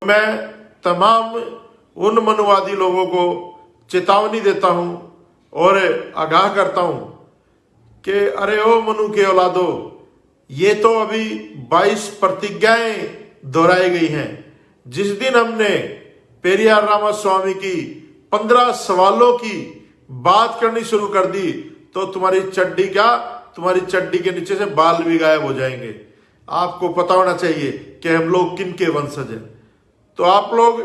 मैं तमाम उन मनुवादी लोगों को चेतावनी देता हूं और आगाह करता हूं कि अरे ओ मनु के औलादो, ये तो अभी 22 प्रतिज्ञाएं दोहराई गई हैं। जिस दिन हमने पेरियार रामास्वामी की 15 सवालों की बात करनी शुरू कर दी तो तुम्हारी चड्डी के नीचे से बाल भी गायब हो जाएंगे। आपको पता होना चाहिए कि हम लोग किन के वंशज हैं। तो आप लोग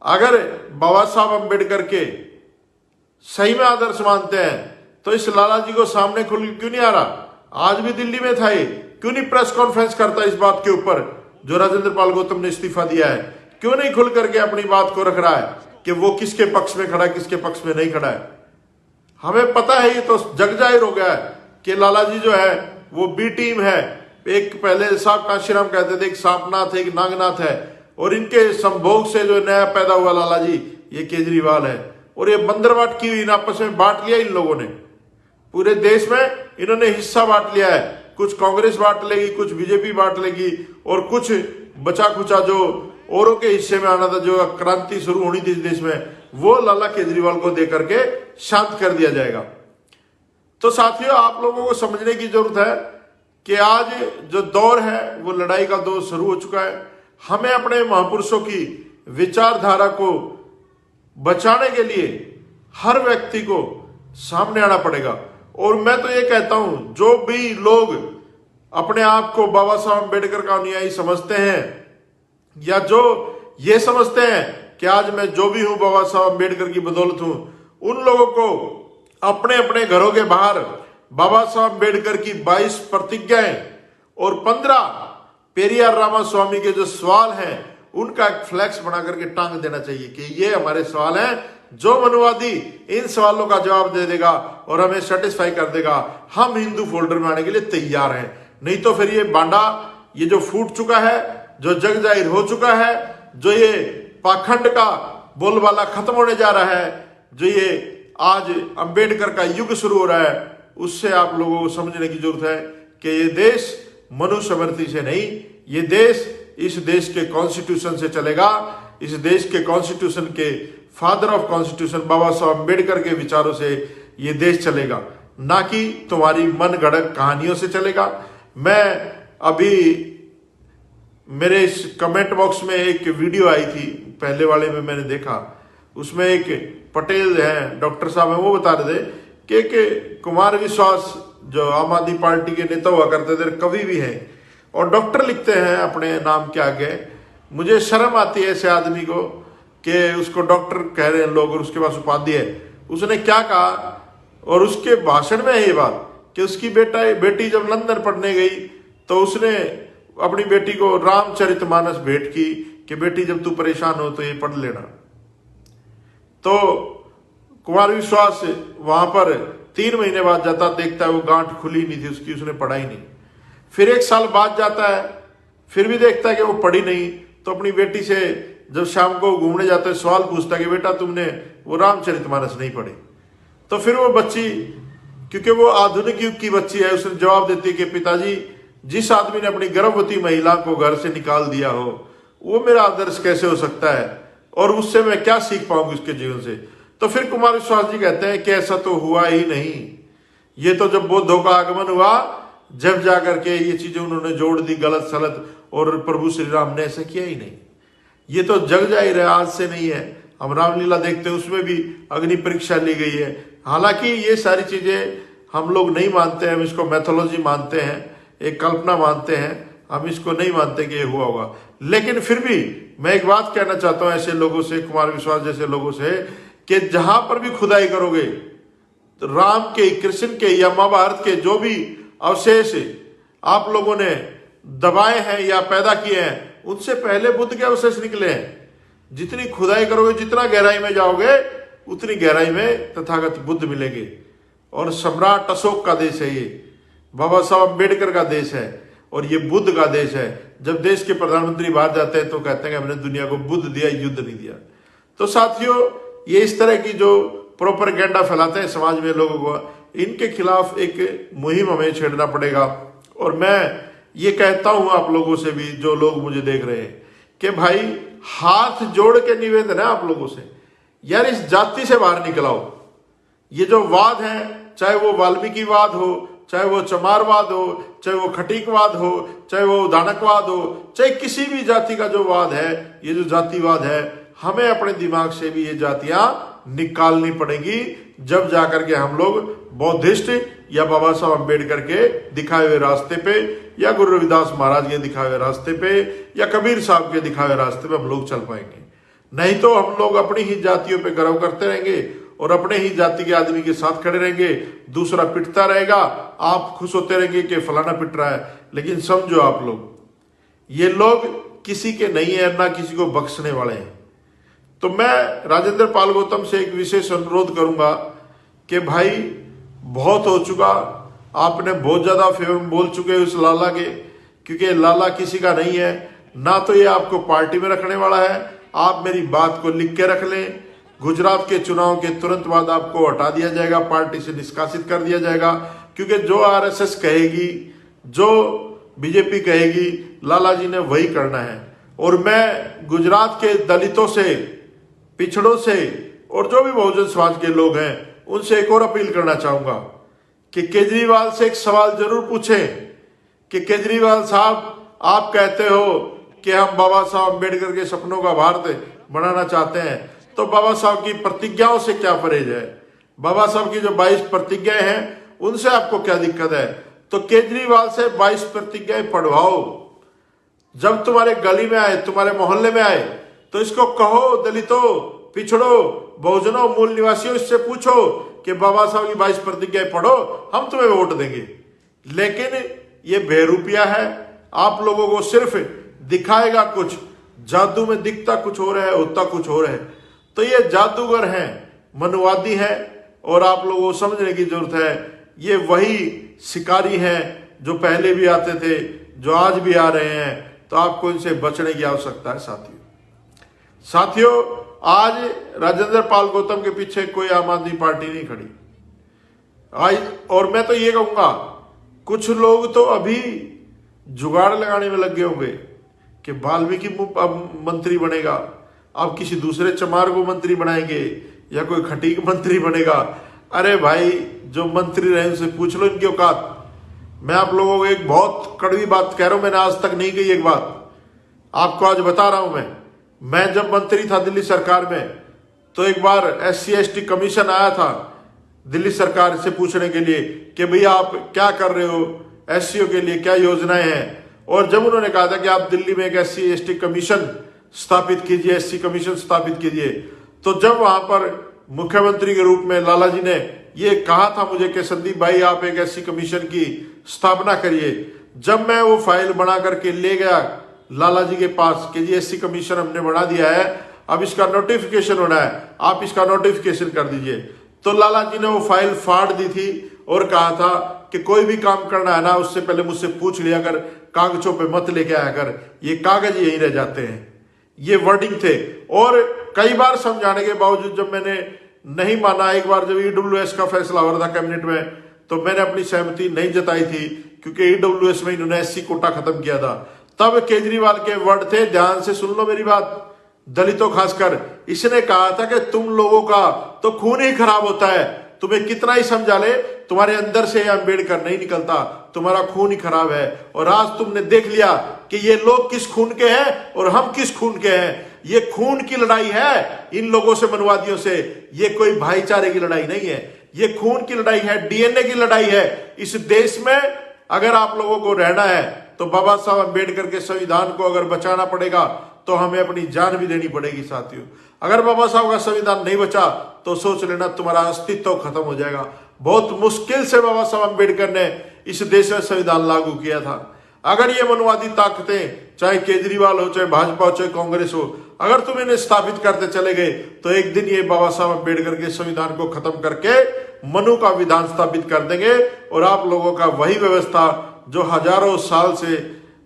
अगर बाबा साहब अम्बेडकर के सही में आदर्श मानते हैं तो इस लाला जी को सामने खुल क्यों नहीं आ रहा? आज भी दिल्ली में था, ये क्यों नहीं प्रेस कॉन्फ्रेंस करता इस बात के ऊपर जो राजेंद्र पाल गौतम ने इस्तीफा दिया है? क्यों नहीं खुल करके अपनी बात को रख रहा है कि वो किसके पक्ष में खड़ा है, किसके पक्ष में नहीं खड़ा है? हमें पता है, ये तो जग जाहिर हो गया है कि लाला जी जो है वो बी टीम है। एक पहले साहब काशीराम कहते थे एक सांपनाथ है, एक नागनाथ है, और इनके संभोग से जो नया पैदा हुआ लाला जी ये केजरीवाल है। और ये बंदरवाट की हुई आपस में बांट लिया इन लोगों ने, पूरे देश में इन्होंने हिस्सा बांट लिया है। कुछ कांग्रेस बांट लेगी, कुछ बीजेपी बांट लेगी, और कुछ बचा खुचा जो औरों के हिस्से में आना था, जो क्रांति शुरू होनी थी इस देश में, वो लाला केजरीवाल को दे करके शांत कर दिया जाएगा। तो साथियों, आप लोगों को समझने की जरूरत है कि आज जो दौर है वो लड़ाई का दौर शुरू हो चुका है। हमें अपने महापुरुषों की विचारधारा को बचाने के लिए हर व्यक्ति को सामने आना पड़ेगा। और मैं तो ये कहता हूं, जो भी लोग अपने आप को बाबा साहब अम्बेडकर का अनुयायी समझते हैं, या जो ये समझते हैं कि आज मैं जो भी हूं बाबा साहब अम्बेडकर की बदौलत हूं, उन लोगों को अपने अपने घरों के बाहर बाबा साहब अम्बेडकर की 22 प्रतिज्ञाएं और 15 पेरियार रामास्वामी के जो सवाल हैं उनका एक फ्लैक्स बना करके टांग देना चाहिए कि ये हमारे सवाल हैं। जो मनुवादी इन सवालों का जवाब दे देगा और हमें सेटिस्फाई कर देगा, हम हिंदू फोल्डर में आने के लिए तैयार हैं। नहीं तो फिर ये बांडा, ये जो फूट चुका है, जो जग जाहिर हो चुका है, जो ये पाखंड का बोलबाला खत्म होने जा रहा है, जो ये आज अंबेडकर का युग शुरू हो रहा है, उससे आप लोगों को समझने की जरूरत है कि ये देश मनुस्मृति से नहीं, ये देश इस देश के कॉन्स्टिट्यूशन से चलेगा। इस देश के कॉन्स्टिट्यूशन के फादर ऑफ कॉन्स्टिट्यूशन बाबा साहब अम्बेडकर के विचारों से ये देश चलेगा, ना कि तुम्हारी मन गढ़ंत कहानियों से चलेगा। मैं अभी मेरे इस कमेंट बॉक्स में एक वीडियो आई थी, पहले वाले में मैंने देखा, उसमें एक पटेल हैं, डॉक्टर साहब हैं, वो बता रहे थे कि कुमार विश्वास जो आम आदमी पार्टी के नेता हुआ करते थे, कवि भी हैं और डॉक्टर लिखते हैं अपने नाम के आगे। मुझे शर्म आती है ऐसे आदमी को कि उसको डॉक्टर कह रहे हैं लोग और उसके पास उपाधि है। उसने क्या कहा, और उसके भाषण में है ये बात कि उसकी बेटी जब लंदन पढ़ने गई तो उसने अपनी बेटी को रामचरितमानस भेंट की कि बेटी जब तू परेशान हो तो ये पढ़ लेना। तो कुमार विश्वास वहां पर 3 महीने बाद जाता, देखता है वो गांठ खुली नहीं थी उसकी, उसने पढ़ा ही नहीं। फिर 1 साल बाद जाता है, फिर भी देखता है कि वो पढ़ी नहीं। तो अपनी बेटी से जब शाम को घूमने जाता है सवाल पूछता है कि बेटा तुमने वो रामचरितमानस नहीं पढ़ी। तो फिर वो बच्ची, क्योंकि वो आधुनिक युग की बच्ची है, उसने जवाब देती है कि पिताजी, जिस आदमी ने अपनी गर्भवती महिला को घर से निकाल दिया हो वो मेरा आदर्श कैसे हो सकता है, और उससे मैं क्या सीख पाऊंगी उसके जीवन से। तो फिर कुमार विश्वास जी कहते हैं कि ऐसा तो हुआ ही नहीं, ये तो जब बुद्धों का आगमन हुआ जब जाकर के ये चीजें उन्होंने जोड़ दी गलत सलत, और प्रभु श्री राम ने ऐसा किया ही नहीं। ये तो जग जाहिर है, आज से नहीं है। हम रामलीला देखते हैं, उसमें भी अग्नि परीक्षा ली गई है। हालांकि ये सारी चीजें हम लोग नहीं मानते हैं, हम इसको मैथोलॉजी मानते हैं, एक कल्पना मानते हैं, हम इसको नहीं मानते कि ये हुआ होगा। लेकिन फिर भी मैं एक बात कहना चाहता हूं ऐसे लोगों से, कुमार विश्वास जैसे लोगों से, कि जहां पर भी खुदाई करोगे तो राम के, कृष्ण के या महाभारत के जो भी अवशेष आप लोगों ने दबाए हैं या पैदा किए हैं, उनसे पहले बुद्ध के अवशेष निकले हैं। जितनी खुदाई करोगे, जितना गहराई में जाओगे, उतनी गहराई में तथागत बुद्ध मिलेंगे। और सम्राट अशोक का देश है ये, बाबा साहब अम्बेडकर का देश है, और ये बुद्ध का देश है। जब देश के प्रधानमंत्री बाहर जाते हैं तो कहते हैं कि हमने दुनिया को बुद्ध दिया, युद्ध नहीं दिया। तो साथियों, ये इस तरह की जो प्रोपेगेंडा फैलाते हैं समाज में लोगों को, इनके खिलाफ एक मुहिम हमें छेड़ना पड़ेगा। और मैं ये कहता हूं आप लोगों से भी, जो लोग मुझे देख रहे हैं, कि भाई हाथ जोड़ के निवेदन है आप लोगों से, यार इस जाति से बाहर निकल आओ। ये जो वाद है, चाहे वो वाल्मीकिवाद हो, चाहे वो चमारवाद हो, चाहे वो खटीकवाद हो, चाहे वो दानकवाद हो, चाहे किसी भी जाति का जो वाद है, ये जो जातिवाद है, हमें अपने दिमाग से भी ये जातियां निकालनी पड़ेगी, जब जाकर के हम लोग बौद्धिस्ट या बाबा साहब अम्बेडकर के दिखाए हुए रास्ते पे, या गुरु रविदास महाराज के दिखाए हुए रास्ते पे, या कबीर साहब के दिखाए हुए रास्ते पे हम लोग चल पाएंगे। नहीं तो हम लोग अपनी ही जातियों पे गर्व करते रहेंगे और अपने ही जाति के आदमी के साथ खड़े रहेंगे, दूसरा पिटता रहेगा, आप खुश होते रहेंगे कि फलाना पिट रहा है। लेकिन समझो आप लोग, ये लोग किसी के नहीं है, ना किसी को बख्शने वाले हैं। तो मैं राजेंद्र पाल गौतम से एक विशेष अनुरोध करूंगा कि भाई बहुत हो चुका, आपने बहुत ज्यादा फेवर में बोल चुके उस लाला के, क्योंकि लाला किसी का नहीं है, ना तो ये आपको पार्टी में रखने वाला है। आप मेरी बात को लिख के रख लें, गुजरात के चुनाव के तुरंत बाद आपको हटा दिया जाएगा, पार्टी से निष्कासित कर दिया जाएगा, क्योंकि जो आरएसएस कहेगी, जो बीजेपी कहेगी, लाला जी ने वही करना है। और मैं गुजरात के दलितों से, पिछड़ों से और जो भी बहुजन समाज के लोग हैं, उनसे एक और अपील करना चाहूंगा कि केजरीवाल से एक सवाल जरूर पूछें कि केजरीवाल साहब, आप कहते हो कि हम बाबा साहब अम्बेडकर के सपनों का भारत बनाना चाहते हैं, तो बाबा साहब की प्रतिज्ञाओं से क्या परहेज है? बाबा साहब की जो 22 प्रतिज्ञाएं हैं, उनसे आपको क्या दिक्कत है? तो केजरीवाल से 22 प्रतिज्ञाएं पढ़वाओ। जब तुम्हारे गली में आए, तुम्हारे मोहल्ले में आए, तो इसको कहो, दलितों, पिछड़ो, बहुजनों, मूल निवासियों, इससे पूछो कि बाबा साहब की 22 प्रतिज्ञाएं पढ़ो, हम तुम्हें वोट देंगे। लेकिन ये बेरूपिया है, आप लोगों को सिर्फ दिखाएगा कुछ, जादू में दिखता कुछ हो रहा है, होता कुछ हो रहा है। तो ये जादूगर हैं, मनुवादी हैं, और आप लोगों को समझने की जरूरत है, ये वही शिकारी हैं जो पहले भी आते थे, जो आज भी आ रहे हैं। तो आपको इनसे बचने की आवश्यकता है साथियों। आज राजेंद्र पाल गौतम के पीछे कोई आम आदमी पार्टी नहीं खड़ी आज। और मैं तो ये कहूंगा, कुछ लोग तो अभी जुगाड़ लगाने में लगे होंगे कि वाल्मीकि मंत्री बनेगा, अब किसी दूसरे चमार को मंत्री बनाएंगे, या कोई खटीक मंत्री बनेगा। अरे भाई, जो मंत्री रहे उनसे पूछ लो इनकी औकात। मैं आप लोगों को एक बहुत कड़वी बात कह रहा हूं, मैंने आज तक नहीं कही एक बात, आपको आज बता रहा हूं। मैं जब मंत्री था दिल्ली सरकार में, तो एक बार SC/ST कमीशन आया था दिल्ली सरकार से पूछने के लिए कि भैया आप क्या कर रहे हो, SCO के लिए क्या योजनाएं हैं। और जब उन्होंने कहा था कि आप दिल्ली में एक SC/ST कमीशन स्थापित कीजिए, SC कमीशन स्थापित कीजिए, तो जब वहां पर मुख्यमंत्री के रूप में लाला जी ने ये कहा था मुझे कि संदीप भाई आप एक SC कमीशन की स्थापना करिए, जब मैं वो फाइल बना करके ले गया लाला जी के पास कि जी SC कमीशन हमने बना दिया है, अब इसका नोटिफिकेशन होना है, आप इसका नोटिफिकेशन कर दीजिए, तो लाला जी ने वो फाइल फाड़ दी थी और कहा था कि कोई भी काम करना है ना, उससे पहले मुझसे पूछ लिया कर, कागजों पे मत लेके आया कर, ये कागज यहीं रह जाते हैं। ये वर्डिंग थे। और कई बार समझाने के बावजूद जब मैंने नहीं माना, एक बार जब EWS का फैसला हो रहा था कैबिनेट में, तो मैंने अपनी सहमति नहीं जताई थी, क्योंकि EWS में इन्होंने SC कोटा खत्म किया था। तब केजरीवाल के वर्ड थे, ध्यान से सुन लो मेरी बात, दलितों खासकर, इसने कहा था कि तुम लोगों का तो खून ही खराब होता है, तुम्हें कितना ही समझा ले, तुम्हारे अंदर से अम्बेडकर नहीं निकलता, तुम्हारा खून ही खराब है। और आज तुमने देख लिया कि ये लोग किस खून के हैं और हम किस खून के हैं। ये खून की लड़ाई है इन लोगों से, मनुवादियों से, ये कोई भाईचारे की लड़ाई नहीं है, ये खून की लड़ाई है, DNA की लड़ाई है। इस देश में अगर आप लोगों को रहना है तो बाबा साहब अम्बेडकर के संविधान को अगर बचाना पड़ेगा तो हमें अपनी जान भी देनी पड़ेगी साथियों। अगर बाबा साहब का संविधान नहीं बचा तो सोच लेना तुम्हारा अस्तित्व खत्म हो जाएगा। बहुत मुश्किल से बाबा साहब अम्बेडकर ने इस देश में संविधान लागू किया था। अगर ये मनवादी ताकतें, चाहे केजरीवाल हो, चाहे भाजपा हो, चाहे कांग्रेस हो, अगर तुम इन्हें स्थापित करते चले गए तो एक दिन ये बाबा साहब अम्बेडकर के संविधान को खत्म करके मनु का विधान स्थापित कर देंगे। और आप लोगों का वही व्यवस्था जो हजारों साल से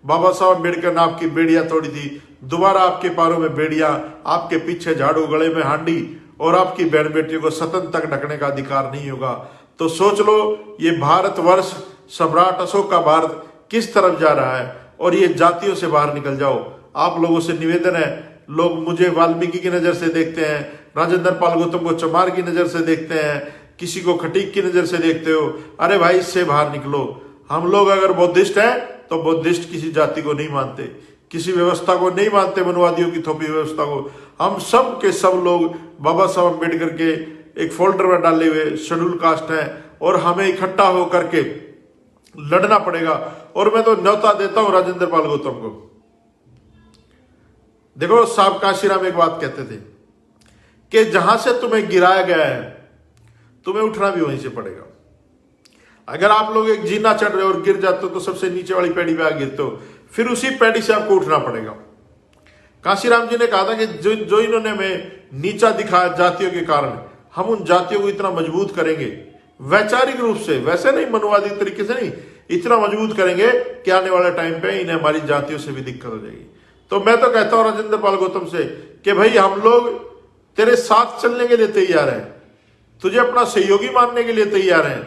बाबा साहब अम्बेडकर ने आपकी बेड़ियां तोड़ी थी, दोबारा आपके पैरों में बेड़ियां, आपके पीछे झाड़ू, गले में हांडी, और आपकी बहन बेटियों को सतन तक ढकने का अधिकार नहीं होगा। तो सोच लो, ये भारतवर्ष, सम्राट अशोक का भारत किस तरफ जा रहा है। और ये जातियों से बाहर निकल जाओ। आप लोगों से निवेदन है लोग मुझे वाल्मीकि की नजर से देखते हैं, राजेंद्र पाल गौतम को चमार की नजर से देखते हैं, किसी को खटीक की नजर से देखते हो। अरे भाई इससे बाहर निकलो। हम लोग अगर बौद्धिस्ट हैं तो बौद्धिस्ट किसी जाति को नहीं मानते, किसी व्यवस्था को नहीं मानते, मनवादियों की थोपी व्यवस्था को। हम सब के सब लोग बाबा साहब अम्बेडकर के एक फोल्डर में डाले हुए शेड्यूल कास्ट हैं और हमें इकट्ठा होकर के लड़ना पड़ेगा। और मैं तो न्योता देता हूं राजेंद्र पाल गौतम को। देखो साहब काशीराम एक बात कहते थे कि जहां से तुम्हें गिराया गया है तुम्हें उठना भी वहीं से पड़ेगा। अगर आप लोग एक जीना चढ़ रहे हो और गिर जाते हो तो सबसे नीचे वाली पैड़ी पे आ गिरते हो, फिर उसी पैड़ी से आपको उठना पड़ेगा। काशीराम जी ने कहा था कि जो इन्होंने हमें नीचा दिखाया जातियों के कारण, हम उन जातियों को इतना मजबूत करेंगे वैचारिक रूप से, वैसे नहीं मनवादी तरीके से नहीं, इतना मजबूत करेंगे कि आने वाले टाइम पे इन्हें हमारी जातियों से भी दिक्कत हो जाएगी। तो मैं तो कहता हूं राजेंद्र पाल गौतम से कि भाई हम लोग तेरे साथ चलने के लिए तैयार हैं, तुझे अपना सहयोगी मानने के लिए तैयार हैं,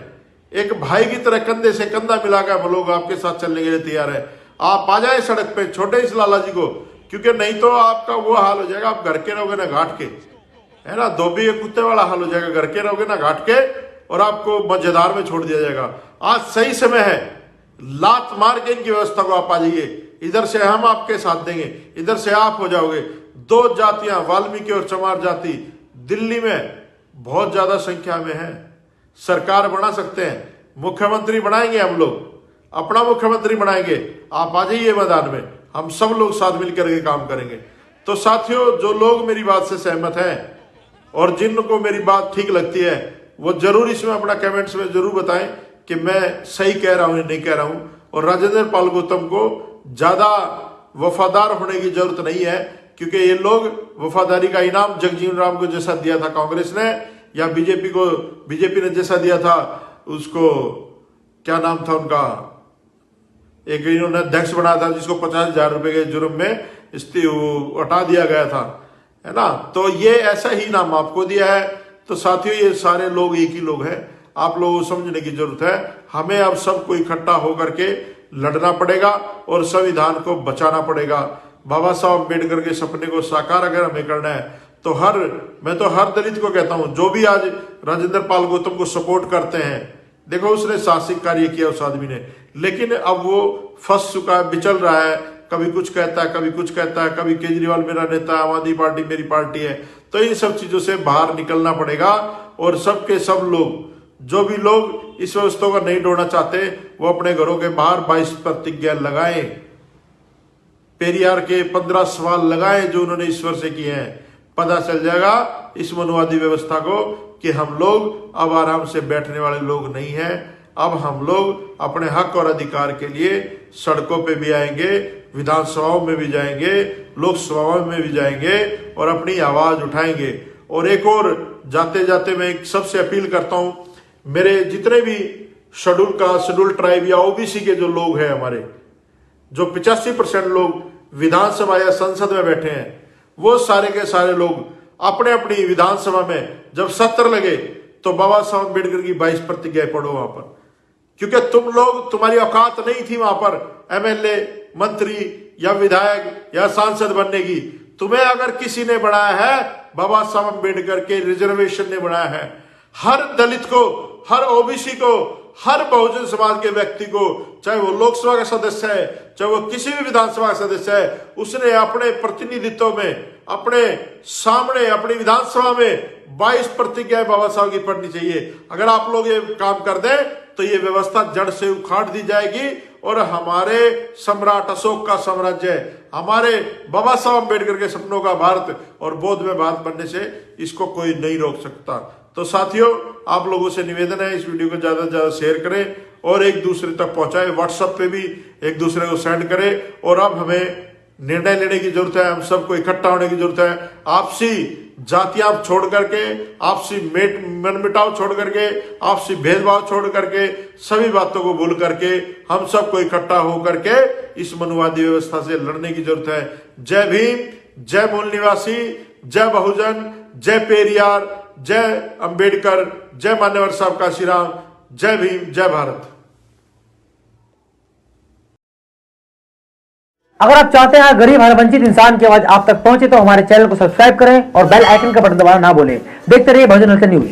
एक भाई की तरह कंधे से कंधा मिलाकर हम लोग आपके साथ चलने के लिए तैयार है। आप आ जाए सड़क पे, छोटे इस लाला जी को, क्योंकि नहीं तो आपका वो हाल हो जाएगा, आप घर के रहोगे ना घाट के, है ना, धोबी के कुत्ते वाला हाल हो जाएगा। घर के रहोगे ना घाट के और आपको मजेदार में छोड़ दिया जाएगा। आज सही समय है, लात मार के इनकी व्यवस्था को आप आ जाइए, इधर से हम आपके साथ देंगे, इधर से आप हो जाओगे। दो जातियां, वाल्मीकि और चमार जाति, दिल्ली में बहुत ज्यादा संख्या में है। सरकार बना सकते हैं, मुख्यमंत्री बनाएंगे, हम लोग अपना मुख्यमंत्री बनाएंगे। आप आ जाइए मैदान में, हम सब लोग साथ मिलकर के काम करेंगे। तो साथियों, जो लोग मेरी बात से सहमत हैं और जिनको मेरी बात ठीक लगती है वो जरूर इसमें अपना कमेंट्स में जरूर बताएं कि मैं सही कह रहा हूं या नहीं कह रहा हूं। और राजेंद्र पाल गौतम को ज्यादा वफादार होने की जरूरत नहीं है, क्योंकि ये लोग वफादारी का इनाम जगजीवन राम को जैसा दिया था कांग्रेस ने, या बीजेपी ने जैसा दिया था उसको, क्या नाम था उनका, एक इन्होंने अध्यक्ष बनाया था जिसको 50,000 रुपए के जुर्म में हटा दिया गया था, है ना। तो ये ऐसा ही नाम आपको दिया है। तो साथियों, ये सारे लोग एक ही लोग हैं, आप लोगों को समझने की जरूरत है। हमें अब सबको इकट्ठा होकर के लड़ना पड़ेगा और संविधान को बचाना पड़ेगा। बाबा साहब अम्बेडकर के सपने को साकार अगर हमें करना है तो मैं तो हर दलित को कहता हूं, जो भी आज राजेंद्र पाल गौतम को सपोर्ट करते हैं, देखो उसने साहसिक कार्य किया उस आदमी ने, लेकिन अब वो फंस चुका है, बिचल रहा है, कभी कुछ कहता है, कभी कुछ कहता है, कभी केजरीवाल मेरा नेता, आम आदमी पार्टी मेरी पार्टी है। तो इन सब चीजों से बाहर निकलना पड़ेगा और सबके सब लोग, जो भी लोग इस व्यवस्था को नहीं तोड़ना चाहते, वो अपने घरों के बाहर 22 प्रतिज्ञा लगाएं, पेरियार के 15 सवाल लगाएं जो उन्होंने ईश्वर से किए हैं। पता चल जाएगा इस मनवादी व्यवस्था को कि हम लोग अब आराम से बैठने वाले लोग नहीं हैं। अब हम लोग अपने हक और अधिकार के लिए सड़कों पे भी आएंगे, विधानसभाओं में भी जाएंगे, लोकसभाओं में भी जाएंगे और अपनी आवाज उठाएंगे। और एक और जाते जाते मैं एक सबसे अपील करता हूं, मेरे जितने भी शेड्यूल ट्राइब या ओबीसी के जो लोग हैं, हमारे जो 85% लोग विधानसभा या संसद में बैठे हैं, वो सारे के सारे लोग अपने अपनी विधानसभा में जब सत्र लगे तो बाबा साहब अम्बेडकर की 22 प्रतिज्ञाएं पढ़ो वहां पर, क्योंकि तुम लोग, तुम्हारी औकात नहीं थी वहां पर एमएलए, मंत्री या विधायक या सांसद बनने की। तुम्हें अगर किसी ने बनाया है, बाबा साहब अम्बेडकर के रिजर्वेशन ने बनाया है। हर दलित को, हर ओबीसी को, हर बहुजन समाज के व्यक्ति को, चाहे वो लोकसभा का सदस्य है, चाहे वो किसी भी विधानसभा का सदस्य है, उसने अपने प्रतिनिधित्व में, अपने सामने, अपनी विधानसभा में 22 प्रतिज्ञाएं बाबा साहब की पढ़नी चाहिए। अगर आप लोग ये काम कर दें तो ये व्यवस्था जड़ से उखाड़ दी जाएगी और हमारे सम्राट अशोक का साम्राज्य, हमारे बाबा साहब अम्बेडकर के सपनों का भारत और बौद्ध में भारत बनने से इसको कोई नहीं रोक सकता। तो साथियों, आप लोगों से निवेदन है, इस वीडियो को ज्यादा से ज्यादा शेयर करें और एक दूसरे तक पहुंचाएं, व्हाट्सएप पे भी एक दूसरे को सेंड करें। और अब हमें निर्णय लेने की जरूरत है, हम सबको इकट्ठा होने की जरूरत है। आपसी जातियां छोड़ करके, आपसी मनमुटाव छोड़ करके, आपसी भेदभाव छोड़ करके, सभी बातों को भूल करके हम सबको इकट्ठा होकर के इस मनुवादी व्यवस्था से लड़ने की जरूरत है। जय भीम, जय मूल निवासी, जय बहुजन, जय पेरियार, जय अंबेडकर, जय मान्यवर साहब काशीराम, जय भीम, जय भारत। अगर आप चाहते हैं गरीब हर वंचित इंसान की आवाज आप तक पहुंचे तो हमारे चैनल को सब्सक्राइब करें और बेल आइकन का बटन दबाना ना भूलें। देखते रहिए बहुजन हलचल न्यूज।